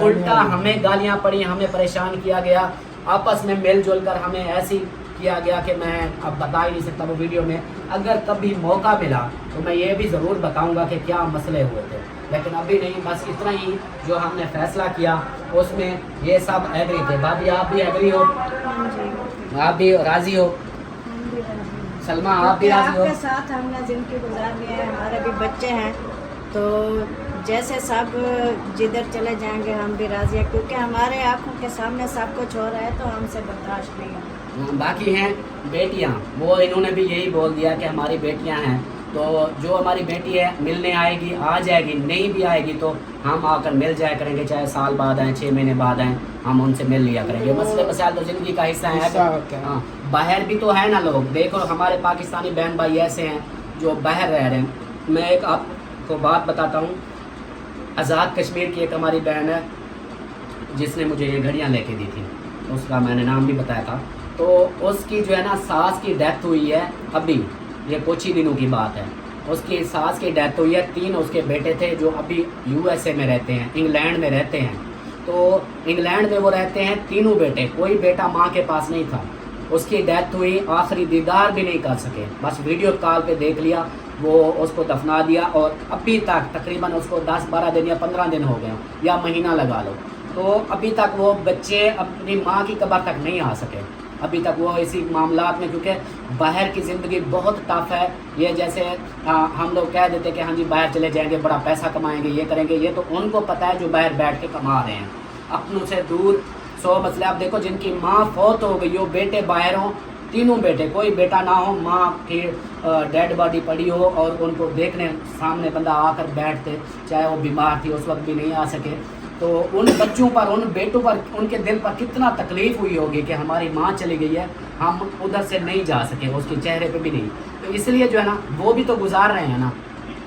उल्टा हमें गालियाँ पड़ी, हमें परेशान किया गया, आपस में मिलजुल कर हमें ऐसी किया गया कि मैं अब बता ही नहीं सकता वो वीडियो में। अगर कभी मौका मिला तो मैं ये भी ज़रूर बताऊंगा कि क्या मसले हुए थे, लेकिन अभी नहीं। बस इतना ही जो हमने फैसला किया उसमें ये सब एग्री थे। भाभी आप भी एग्री हो? आप भी राज़ी हो? सलमा आप भी राज़ी हो? आपके साथ हमने ज़िंदगी गुजारनी है, हमारे भी बच्चे हैं, तो जैसे सब जिधर चले जाएंगे हम भी राज़ी हैं, क्योंकि हमारे आँखों के सामने सब कुछ हो रहा है तो हमसे बर्दाश्त नहीं है। बाकी हैं बेटियां, वो इन्होंने भी यही बोल दिया कि हमारी बेटियां हैं, तो जो हमारी बेटी है मिलने आएगी आ जाएगी, नहीं भी आएगी तो हम आकर मिल जाया करेंगे, चाहे साल बाद आएँ 6 महीने बाद आएँ, हम उनसे मिल लिया करेंगे। मसले मसाइल तो ज़िंदगी का हिस्सा है। हाँ, बाहर भी तो है ना लोग, देखो हमारे पाकिस्तानी बहन भाई ऐसे हैं जो बाहर रह रहे हैं। मैं एक आपको बात बताता हूँ, आज़ाद कश्मीर की एक हमारी बहन है जिसने मुझे ये घड़ियाँ लेके दी थी, उसका मैंने नाम भी बताया था। तो उसकी जो है ना सास की डेथ हुई है अभी, ये कुछ ही दिनों की बात है। उसकी सास की डेथ हुई है, 3 उसके बेटे थे जो अभी USA में रहते हैं, इंग्लैंड में रहते हैं। तो इंग्लैंड में वो रहते हैं तीनों बेटे, कोई बेटा माँ के पास नहीं था। उसकी डेथ हुई, आखिरी दीदार भी नहीं कर सके, बस वीडियो कॉल पे देख लिया, वो उसको दफना दिया। और अभी तक तकरीबन उसको 10-12 दिन या 15 दिन हो गए या महीना लगा लो, तो अभी तक वो बच्चे अपनी माँ की कब्र तक नहीं आ सके। अभी तक वो इसी मामलात में, क्योंकि बाहर की ज़िंदगी बहुत टफ है। ये जैसे हम लोग कह देते कि हाँ जी बाहर चले जाएंगे, बड़ा पैसा कमाएंगे, ये करेंगे, ये तो उनको पता है जो बाहर बैठ के कमा रहे हैं अपनों से दूर। 100 मसले आप देखो, जिनकी माँ फौत हो गई हो, बेटे बाहर हों, तीनों बेटे, कोई बेटा ना हो, माँ की डेड बॉडी पड़ी हो और उनको देखने सामने बंदा आकर बैठते, चाहे वो बीमार थी उस वक्त भी नहीं आ सके, तो उन बच्चों पर, उन बेटों पर, उनके दिल पर कितना तकलीफ़ हुई होगी कि हमारी माँ चली गई है, हम उधर से नहीं जा सके, उसके चेहरे पे भी नहीं। तो इसलिए जो है ना वो भी तो गुजार रहे हैं ना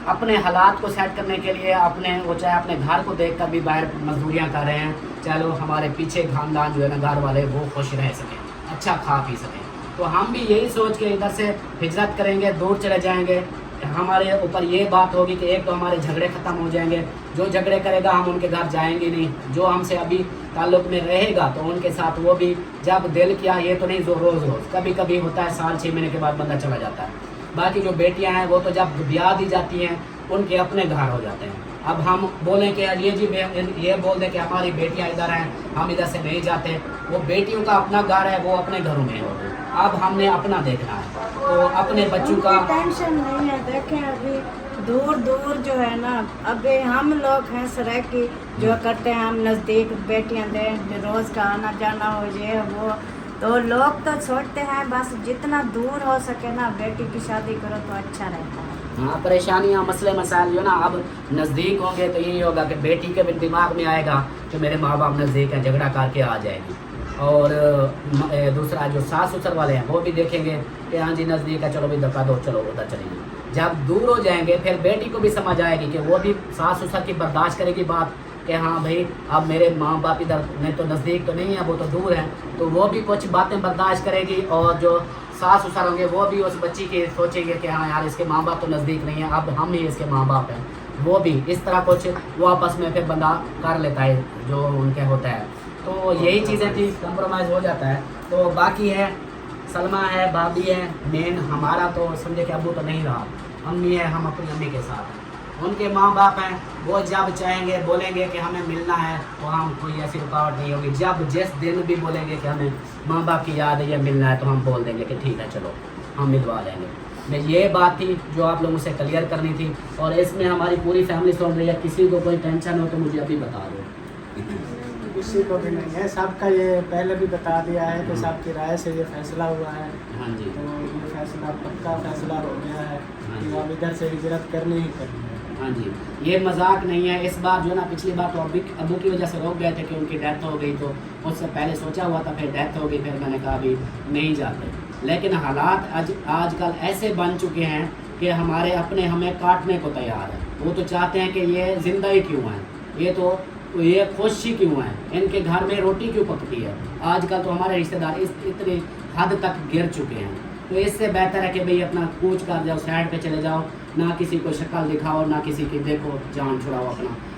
अपने हालात को सेट करने के लिए, अपने वो चाहे अपने घर को देख कर भी बाहर मजदूरियाँ कर रहे हैं, चलो हमारे पीछे खानदान जो है ना घर वाले वो खुश रह सकें, अच्छा खा पी सकें। तो हम भी यही सोच के इधर से हिजरत करेंगे, दूर चले जाएंगे। हमारे ऊपर ये बात होगी कि एक तो हमारे झगड़े ख़त्म हो जाएंगे, जो झगड़े करेगा हम उनके घर जाएंगे नहीं, जो हमसे अभी ताल्लुक़ में रहेगा तो उनके साथ वो भी जब दिल किया, ये तो नहीं जो रोज़ कभी कभी होता है, साल 6 महीने के बाद बंदा चला जाता है। बाकी जो बेटियां हैं वो तो जब ब्याह दी जाती हैं उनके अपने घर हो जाते हैं। अब हम बोलें कि ये जी ये बोल दें कि हमारी बेटियां इधर हैं, हम इधर से नहीं जाते, वो बेटियों का अपना घर है, वो अपने घरों में है। अब हमने अपना देखना है, तो अपने बच्चों का टेंशन नहीं है। देखें अभी दूर दूर जो है ना, अभी हम लोग हैं सराकी जो करते हैं, हम नज़दीक बेटियां दें, रोज़ का आना जाना हो ये वो, तो लोग तो सोचते हैं बस जितना दूर हो सके ना बेटी की शादी करो तो अच्छा रहता है। हाँ, परेशानियाँ मसले मसाइल जो ना अब नज़दीक होंगे तो यही होगा कि बेटी के भी दिमाग में आएगा कि मेरे माँ बाप नज़दीक हैं, झगड़ा करके आ जाएगी। और दूसरा जो सास ससुर वाले हैं वो भी देखेंगे कि हाँ जी नज़दीक है, चलो भी धक्का दो, चलो उधर चलेंगे। जब दूर हो जाएंगे फिर बेटी को भी समझ आएगी कि वो भी सास ससुर की बर्दाश्त करेगी बात कि हाँ भाई अब मेरे माँ बाप इधर नहीं तो नज़दीक तो नहीं है, वो तो दूर है, तो वो भी कुछ बातें बर्दाश्त करेगी। और जो सास ससुर होंगे वो भी उस बच्ची की सोचेंगे कि हाँ यार इसके माँ बाप तो नज़दीक नहीं है, अब हम ही इसके माँ बाप हैं, वो भी इस तरह कुछ वो आपस में फिर बंदा कर लेता है जो उनके होता है। तो यही चीज़ें थी, कंप्रोमाइज़ हो जाता है। तो बाकी है सलमा है, भाभी है, मेन हमारा तो समझे कि अबू तो नहीं रहा, अम्मी है, हम अपनी अम्मी के साथ हैं। उनके माँ बाप हैं, वो जब चाहेंगे बोलेंगे कि हमें मिलना है तो हम कोई ऐसी रुकावट नहीं होगी। जब जिस दिन भी बोलेंगे कि हमें माँ बाप की याद है या मिलना है तो हम बोल देंगे कि ठीक है चलो हम मिलवा लेंगे। मैं ये बात थी जो आप लोगों से क्लियर करनी थी, और इसमें हमारी पूरी फैमिली सुन रही है। किसी को कोई टेंशन हो तो मुझे अभी बता दो। किसी को भी नहीं है, सबका ये पहले भी बता दिया है कि सबकी राय से ये फैसला हुआ है। हाँ जी, तो ये फैसला पक्का फैसला हो गया है हाँ कि जी। अब इधर से हिजरत करनी ही करनी है। हाँ जी, ये मजाक नहीं है। इस बार जो है ना, पिछली बार तो अबू की वजह से रोक गए थे कि उनकी डेथ हो गई, तो उससे पहले सोचा हुआ था, फिर डेथ हो गई, फिर मैंने कहा अभी नहीं जाते। लेकिन हालात आजकल ऐसे बन चुके हैं कि हमारे अपने हमें काटने को तैयार है। वो तो चाहते हैं कि ये ज़िंदा ही क्यों हैं, ये खुश ही क्यों हैं, इनके घर में रोटी क्यों पकती है। आजकल तो हमारे रिश्तेदार इतनी हद तक गिर चुके हैं। तो इससे बेहतर है कि भाई अपना कूच कर जाओ, साइड पे चले जाओ, ना किसी को शक्ल दिखाओ, ना किसी की देखो जान छुड़ाओ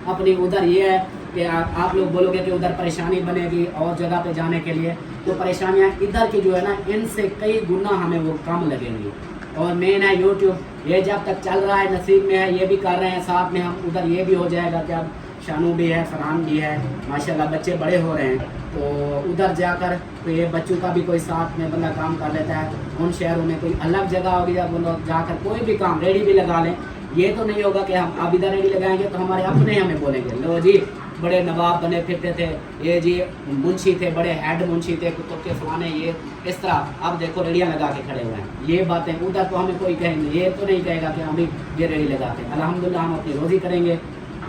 अपनी। उधर ये है कि आप लोग बोलोगे कि उधर परेशानी बनेगी और जगह पे जाने के लिए, तो परेशानियाँ इधर की जो है ना, इनसे कई गुना हमें वो कम लगेंगी। और मेन है यूट्यूब, ये जब तक चल रहा है नसीब में है, ये भी कर रहे हैं साथ में हम, उधर ये भी हो जाएगा कि अब शानू भी है, फरहान भी है, माशाल्लाह बच्चे बड़े हो रहे हैं, तो उधर जाकर तो ये बच्चों का भी कोई साथ में बंदा काम कर लेता है। उन शहरों में कोई अलग जगह होगी जब वो लोग जाकर कोई भी काम रेडी भी लगा लें। ये तो नहीं होगा कि हम अब इधर रेडी लगाएंगे तो हमारे अपने हमें बोलेंगे, लो जी बड़े नवाब बने फिरते थे, ये जी मुंशी थे, बड़े हेड मुंशी थे, कुत्तों के फलाने, ये इस तरह अब देखो रेडियाँ लगा के खड़े हुए हैं। ये बातें उधर तो हमें कोई कहेंगे, ये तो नहीं कहेगा कि हम भी ये रेडी लगा के। अल्हम्दुलिल्लाह हम अपनी रोज़ी करेंगे,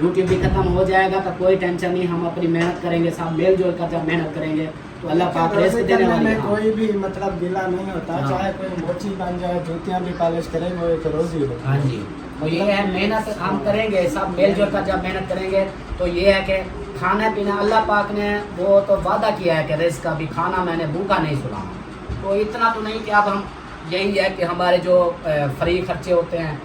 यूट्यूब भी ख़त्म हो जाएगा तो कोई टेंशन नहीं, हम अपनी मेहनत करेंगे, सब मेल जोल कर जब मेहनत करेंगे तो अल्लाह पाक रिज़्क़ देने वाले हैं। कोई भी मतलब गिला नहीं होता, हाँ। चाहे कोई मोची बन जाए, जूतियाँ भी पॉलिश करें, वो एक रोज़ी हो। हाँ जी, तो ये है मेहनत हम करेंगे, सब मेल जोल कर जब मेहनत करेंगे तो ये है कि खाना पीना अल्लाह पाक ने वो तो वादा किया है कि रिज़्क़ का भी खाना मैंने भूखा नहीं सुलाना। तो इतना तो नहीं कि अब हम यही है कि हमारे जो फ्री खर्चे होते हैं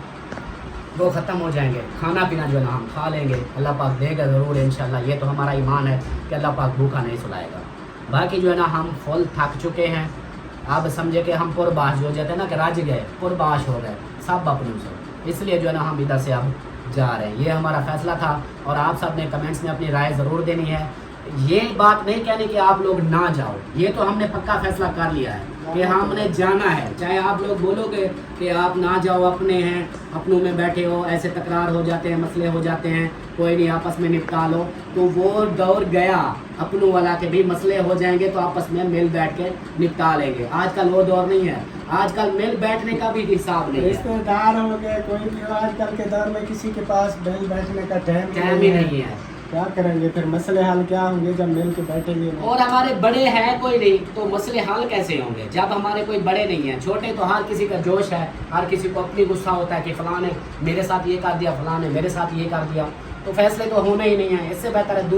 वो ख़त्म हो जाएंगे, खाना पीना जो है ना हम खा लेंगे, अल्लाह पाक देगा ज़रूर इंशाल्लाह। ये तो हमारा ईमान है कि अल्लाह पाक भूखा नहीं सुलाएगा। बाकी जो है ना हम फुल थक चुके हैं, अब समझे कि हम पुरबाश जो जाते हैं ना कि राज गए, पुरबाश हो गए सब अपनों से, इसलिए जो है ना हम इधर से अब जा रहे हैं। ये हमारा फ़ैसला था और आप सब ने कमेंट्स में अपनी राय ज़रूर देनी है। ये बात नहीं कहनी कि आप लोग ना जाओ, ये तो हमने पक्का फैसला कर लिया है कि हमने जाना है। चाहे आप लोग बोलोगे कि आप ना जाओ, अपने हैं, अपनों में बैठे हो, ऐसे तकरार हो जाते हैं, मसले हो जाते हैं, कोई नहीं आपस में निपटा लो, तो वो दौर गया अपनों वाला के भी मसले हो जाएंगे तो आपस में मिल बैठ के निपटा लेंगे। आजकल वो दौर नहीं है, आजकल मिल बैठने का भी हिसाब नहीं है, रिश्तेदार हो गए, कोई भी हो, आजकल के दौर में किसी के पास मिल बैठने का टाइम ही नहीं है। क्या करेंगे फिर, मसले हल क्या होंगे जब मिल के बैठेंगे। और हमारे बड़े हैं कोई नहीं तो मसले हल कैसे होंगे जब हमारे कोई बड़े नहीं हैं। छोटे तो हर किसी का जोश है, हर किसी को अपनी गुस्सा होता है कि फलां ने मेरे साथ ये कर दिया, फलां ने मेरे साथ ये कर दिया, तो फैसले तो होने ही नहीं है। इससे बेहतर है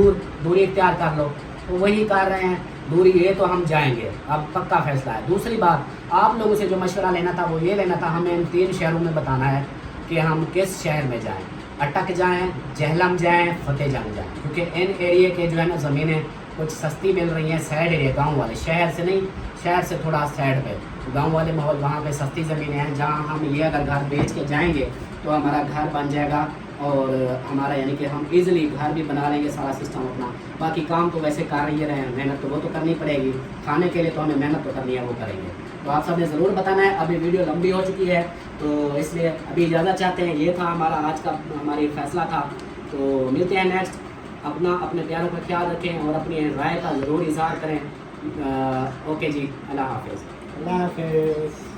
दूरी इख्तियार कर लो, तो वही कर रहे हैं दूरी, ये तो हम जाएंगे, अब पक्का फैसला है। दूसरी बात, आप लोगों से जो मशवरा लेना था वो ये लेना था, हमें इन 3 शहरों में बताना है कि हम किस शहर में जाएँ, अटक जाएं, जहलम जाएं, फतेह जंग जाएं, क्योंकि इन एरिया के जो है ना ज़मीनें कुछ सस्ती मिल रही हैं। साइड एरिया, गांव वाले, शहर से नहीं, शहर से थोड़ा साइड पे गांव वाले माहौल, वहाँ पे सस्ती ज़मीनें हैं जहाँ हम ये अगर घर बेच के जाएंगे तो हमारा घर बन जाएगा और हमारा यानी कि हम इजीली घर भी बना लेंगे, सारा सिस्टम अपना। बाकी काम तो वैसे कर ही रहे हैं, मेहनत तो वो तो करनी पड़ेगी, खाने के लिए तो हमें मेहनत तो करनी है, वो करेंगे। तो आप सब ने ज़रूर बताना है। अभी वीडियो लंबी हो चुकी है तो इसलिए अभी इजाज़त चाहते हैं। ये था हमारा आज का हमारी फैसला था। तो मिलते हैं नेक्स्ट। अपने प्यारों का ख्याल रखें और अपनी राय का ज़रूर इज़हार करें। ओके जी, अल्लाह हाफिज़। अल्लाह हाफिज़।